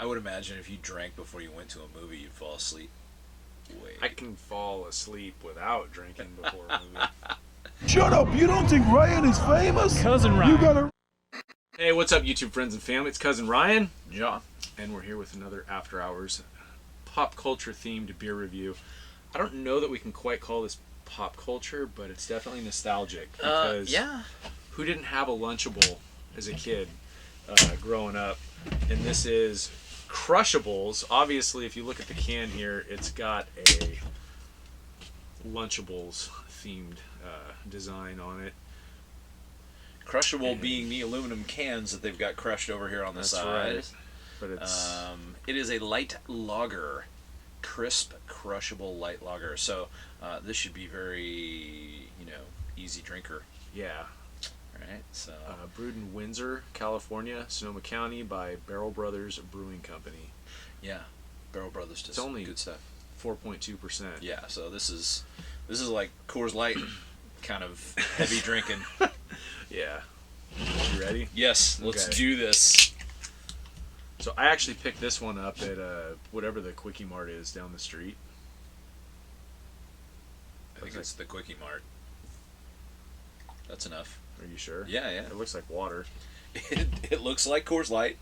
I would imagine if you drank before you went to a movie, you'd fall asleep. I can fall asleep without drinking before a movie. Shut up! You don't think Ryan is famous? Cousin Ryan. You gotta... Hey, what's up, YouTube friends and family? It's Cousin Ryan. John. And we're here with another After Hours pop culture themed beer review. I don't know that we can quite call this pop culture, but it's definitely nostalgic. Because yeah. who didn't have a Lunchable as a kid growing up? And this is Crushables. Obviously, if you look at the can here, it's got a Lunchables themed design on it. Crushable being the aluminum cans that they've got crushed over here on the side. Right. But it's it is a light lager, crisp, crushable light lager. So this should be very, easy drinker. yeah. Right. So Brewed in Windsor, California, Sonoma County by Barrel Brothers Brewing Company. yeah, Barrel Brothers does It's only good stuff. 4.2%. Yeah. So this is like Coors Light kind of heavy drinking. Yeah. You ready? Yes. Let's Okay. do this. So I actually picked this one up at whatever the Quickie Mart is down the street. I think it's the Quickie Mart. That's enough. Are you sure? Yeah, yeah. It looks like water. It looks like Coors Light.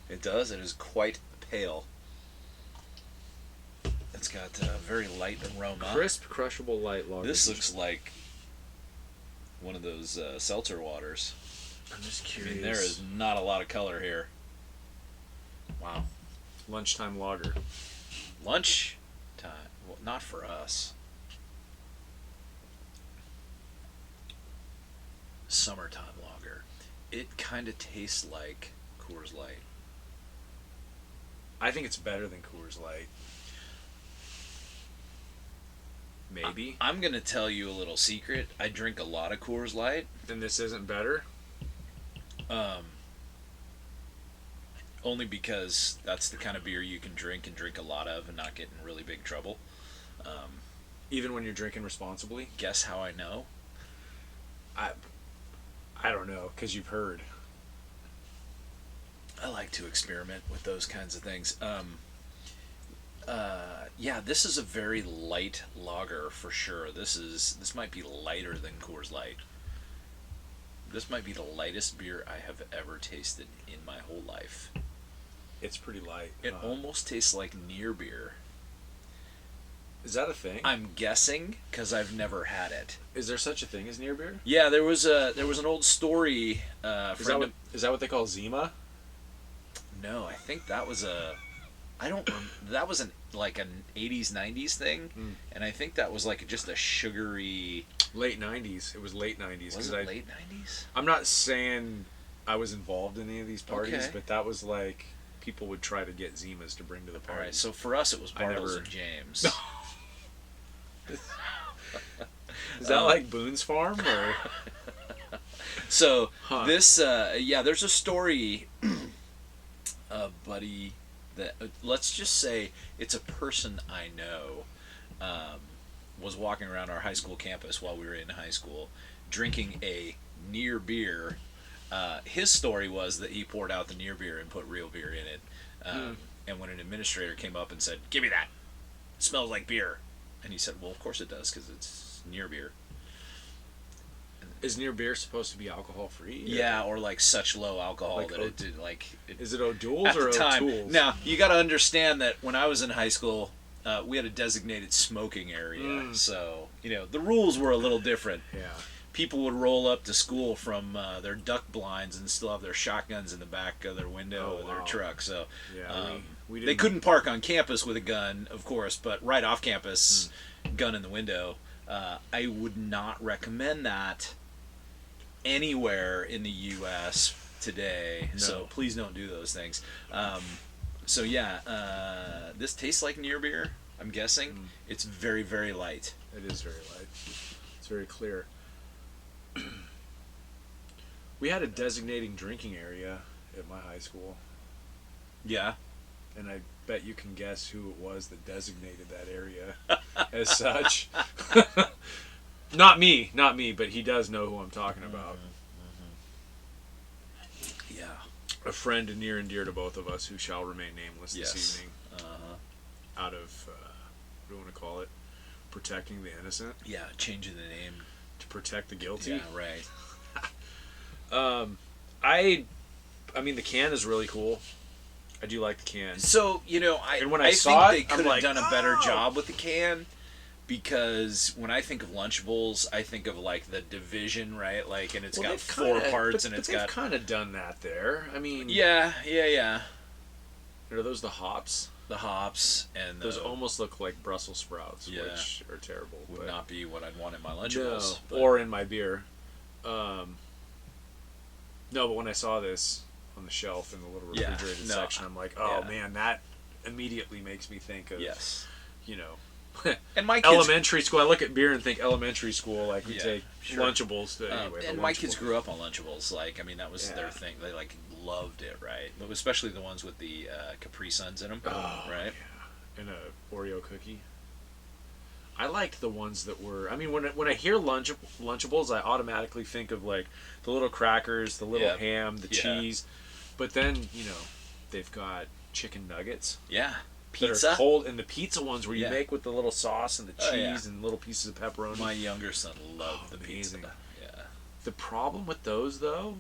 It does. It is quite pale. It's got a very light aroma. Crisp, crushable light lager. This looks like one of those seltzer waters. I'm just I curious. mean, there is not a lot of color here. Wow. Lunchtime lager. Lunch time. Well, not for us. Summertime lager. It kind of tastes like Coors Light. I think it's better than Coors Light. Maybe. I'm going to tell you a little secret. I drink a lot of Coors Light. Then this isn't better? Only because that's the kind of beer you can drink a lot of and not get in really big trouble. Even when you're drinking responsibly? Guess how I know? I don't know, because you've heard. I like to experiment with those kinds of things. Yeah, this is a very light lager for sure. This might be lighter than Coors Light. This might be the lightest beer I have ever tasted in my whole life. It's pretty light. It almost tastes like near beer. Is that a thing? I'm guessing because I've never had it. Is there such a thing as near beer? Yeah, there was an old story. Is that what they call Zima? No, I think that was that was like an 80s 90s thing, and I think that was like just a sugary. Late 90s. It was late 90s. Was it late 90s? I'm not saying I was involved in any of these parties, Okay. but that was like people would try to get Zimas to bring to the All party. right, so for us it was I Bartles never- and James. Is that like Boone's Farm or? So Huh. this, there's a story, buddy, that let's just say it's a person I know, was walking around our high school campus while we were in high school, drinking a near beer. His story was that he poured out the near beer and put real beer in it, and when an administrator came up and said, "Give me that, it smells like beer," and he said, "Well, of course it does, because it's near beer." Is near beer supposed to be alcohol free? Yeah, or like such low alcohol Like that it did like. Is it O'Doul's At or the time. O'Toole's? Now you got to understand that when I was in high school, we had a designated smoking area, so the rules were a little different. Yeah. People would roll up to school from their duck blinds and still have their shotguns in the back of their window of their wow. truck. So Yeah. We they didn't. couldn't park on campus with a gun, of course, but right off campus, gun in the window. I would not recommend that anywhere in the U.S. today. No. So please don't do those things. This tastes like near beer. I'm guessing it's very, very light. It is very light. It's very clear. We had a designating drinking area at my high school, Yeah. and I bet you can guess who it was that designated that area as such. Not me, but he does know who I'm talking about. Yeah. a friend near and dear to both of us who shall remain nameless Yes. this evening, out of what do you want to call it? Protecting the innocent, Yeah, changing the name. to protect the guilty. Yeah, right. I mean, the can is really cool. I do like the can. So, And when I I saw think it, they I'm could have like, done a better "Oh!" job with the can, because when I think of Lunchables, I think of like the division, right? Like, and it's got they've 4 kinda- parts, but- and but it's they've got kind of done that there. I mean, yeah. are those the hops? The hops and Those the almost look like Brussels sprouts, Yeah. which are terrible. would but not be what I'd want in my no, Lunchables. but- or in my beer. No, but when I saw this on the shelf in the little Yeah, refrigerated no, section, I'm like, oh yeah. man, that immediately makes me think of, yes. you know, And my kids elementary school. I look at beer and think elementary school. Like we Yeah, take sure. Lunchables. Anyway, and the my kids Lunchables. grew up on Lunchables. Like, I mean, that was Yeah. their thing. They like loved it, right? But especially the ones with the Capri Suns in them, Oh, right? Yeah. And a Oreo cookie. I liked the ones that were. I mean, when I hear Lunchables, I automatically think of like the little crackers, the little Yeah. ham, the Yeah. cheese. But then they've got chicken nuggets Yeah, that are pizza. cold, and the pizza ones where you Yeah. make with the little sauce and the cheese Oh, yeah. and little pieces of pepperoni. My younger son loved the amazing. pizza. Yeah. The problem with those though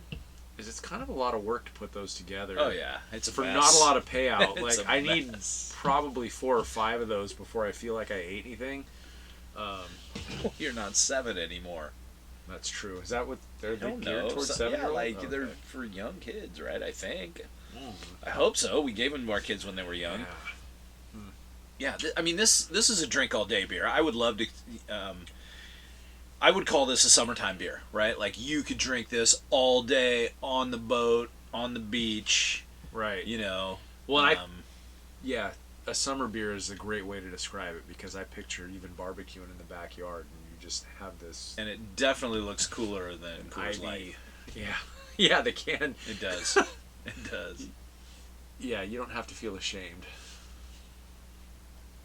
is it's kind of a lot of work to put those together. Oh yeah, it's a For mess. not a lot of payout. It's Like a I need mess. probably 4 or 5 of those before I feel like I ate anything. You're not 7 anymore. That's true. Is that what they're I don't geared know. towards So- 7? yeah, like Okay. they're for young kids, right? I think. Mm. I hope so. We gave them to our kids when they were young. Yeah. Yeah, I mean this is a drink all day beer. I would love to. I would call this a summertime beer, right? Like you could drink this all day on the boat, on the beach. Right. Well, and yeah, a summer beer is a great way to describe it because I picture even barbecuing in the backyard and you just have this and it definitely looks cooler than Coors IV. Light. Yeah. Yeah, the can. It does. It does. Yeah, you don't have to feel ashamed.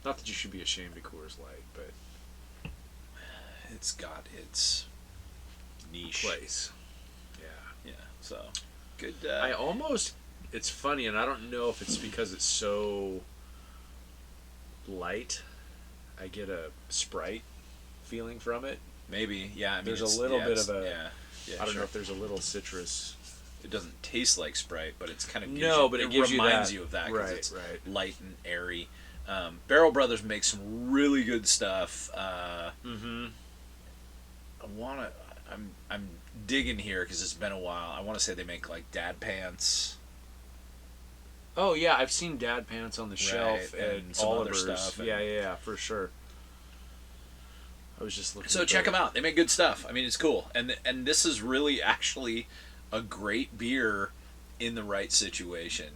Not that you should be ashamed of Coors Light, but It's got its niche. place. Yeah. Yeah. So good. I almost, it's funny, and I don't know if it's because it's so light. I get a Sprite feeling from it. maybe. Yeah. I mean, There's a it's- little yeah, bit it's- of a- Yeah. Yeah. I don't sure. know if there's a little citrus. It doesn't taste like Sprite, but it's kind of But it gives reminds you you of that Right, because it's right. light and airy. Barrel Brothers make some really good stuff. Mm-hmm. I'm digging here because it's been a while. I want to say they make like dad pants. Oh yeah, I've seen Dad Pants on the shelf and and some other Oliver's. stuff, and- Yeah, for sure. I was just looking. So at check the- them out. They make good stuff. I mean, it's cool, and this is really actually a great beer in the right situation.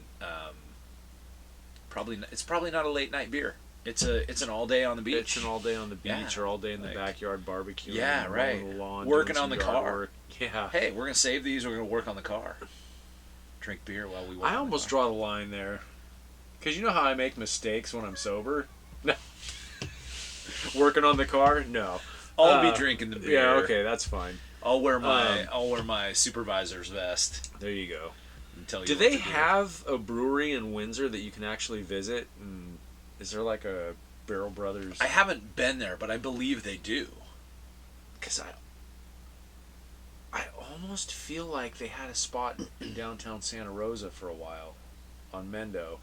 It's probably not a late night beer. It's an all day on the beach. It's an all day on the beach Yeah, or all day in the like- backyard barbecuing. Yeah, mowing right. The lawn, Working doing on some the yard car. work. Yeah. Hey, we're gonna save these. We're gonna work on the car. Drink beer while we work. I on almost the car. draw the line there, because you know how I make mistakes when I'm sober. No. Working on the car, no. I'll be drinking the beer. Yeah, okay, that's fine. I'll wear my supervisor's vest There you go. and tell you. Do what they to do. have a brewery in Windsor that you can actually visit? And is there like a Barrel Brothers? I haven't been there, but I believe they do. Because I almost feel like they had a spot in downtown Santa Rosa for a while, on Mendo.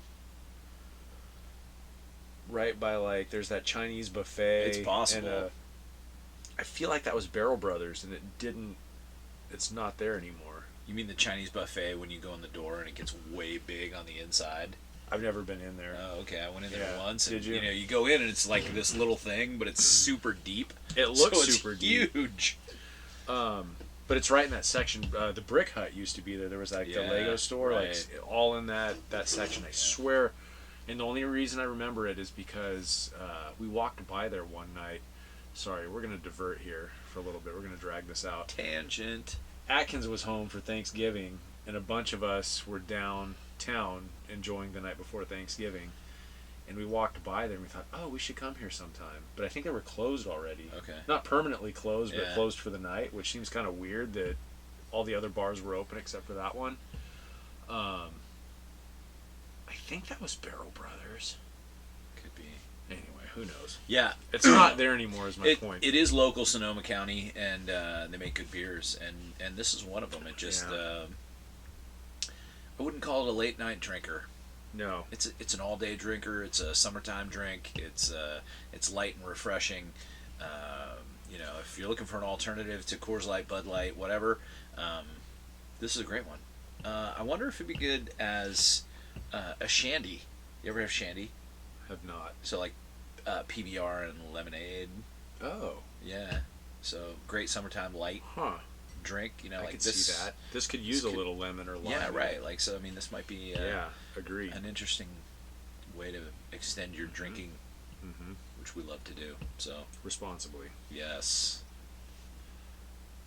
Right by there's that Chinese buffet. It's possible. And I feel like that was Barrel Brothers, and it didn't. It's not there anymore. You mean the Chinese buffet when you go in the door and it gets way big on the inside? I've never been in there. Oh, okay. I went in there Yeah. once. And, Did you? You go in and it's like this little thing, but it's super deep. It looks so it's super deep. huge. But it's right in that section. The Brick Hut used to be there. There was the Yeah, Lego store, right. all in that section. I swear. And the only reason I remember it is because we walked by there one night. Sorry, we're gonna divert here for a little bit. We're gonna drag this out. Tangent. Atkins was home for Thanksgiving, and a bunch of us were downtown enjoying the night before Thanksgiving. And we walked by there and we thought, oh, we should come here sometime. But I think they were closed already. Okay. Not permanently closed, but Yeah. closed for the night, which seems kind of weird that all the other bars were open except for that one. I think that was Barrel Brothers. Could be. Anyway, who knows? Yeah, It's not there anymore. Is my point. It is local Sonoma County, and they make good beers, and this is one of them. It just I wouldn't call it a late night drinker. No. It's an all day drinker. It's a summertime drink. It's light and refreshing. If you're looking for an alternative to Coors Light, Bud Light, whatever, this is a great one. I wonder if it'd be good as a shandy. You ever have shandy? Have not. So like PBR and lemonade. Oh. Yeah. So great summertime light drink. I like could this. See that. This could use a little lemon or lime. Yeah, right. Like so. I mean, this might be. Agreed. An interesting way to extend your drinking, which we love to do. So responsibly. Yes.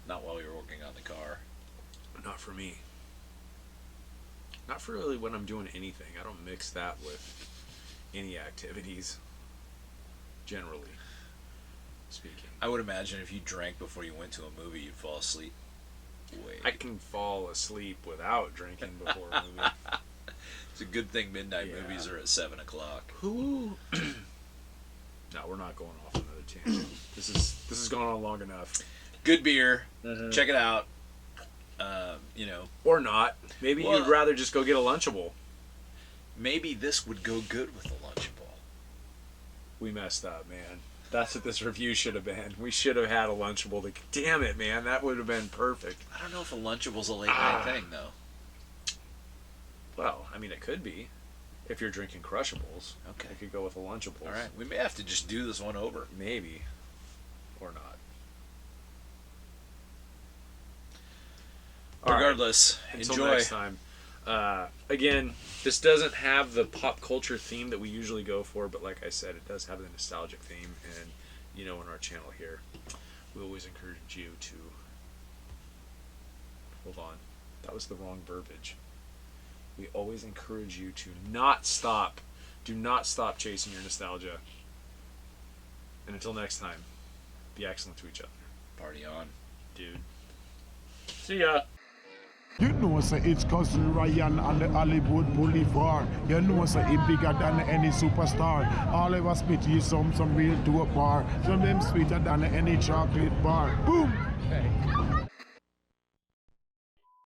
Not while you're working on the car. Not for me. Not for really when I'm doing anything. I don't mix that with any activities. Generally speaking. I would imagine if you drank before you went to a movie, you'd fall asleep. I can fall asleep without drinking before a movie. It's a good thing midnight movies are at 7 o'clock. Who? No, we're not going off another tangent. This has gone on long enough. Good beer. Check it out. Or not. Maybe you'd rather just go get a Lunchable. Maybe this would go good with a Lunchable. We messed up, man. That's what this review should have been. We should have had a Lunchable. Damn it, man. That would have been perfect. I don't know if a Lunchable's a late night thing, though. Well, I mean, it could be. If you're drinking Crushables. Okay. I could go with a Lunchable. All right. We may have to just do this one over. Maybe. Or not. Regardless, Until enjoy. next time. Again, this doesn't have the pop culture theme that we usually go for, but like I said, it does have the nostalgic theme. And, in our channel here, we always encourage you to... Hold on. That was the wrong verbiage. We always encourage you to not stop. Do not stop chasing your nostalgia. And until next time, be excellent to each other. Party on. Dude. See ya. You know, say it's cousin Ryan on the Hollywood Boulevard. You know, say he bigger than any superstar. All of us spit is some real dope bar. Some them sweeter than any chocolate bar. Boom! Hey.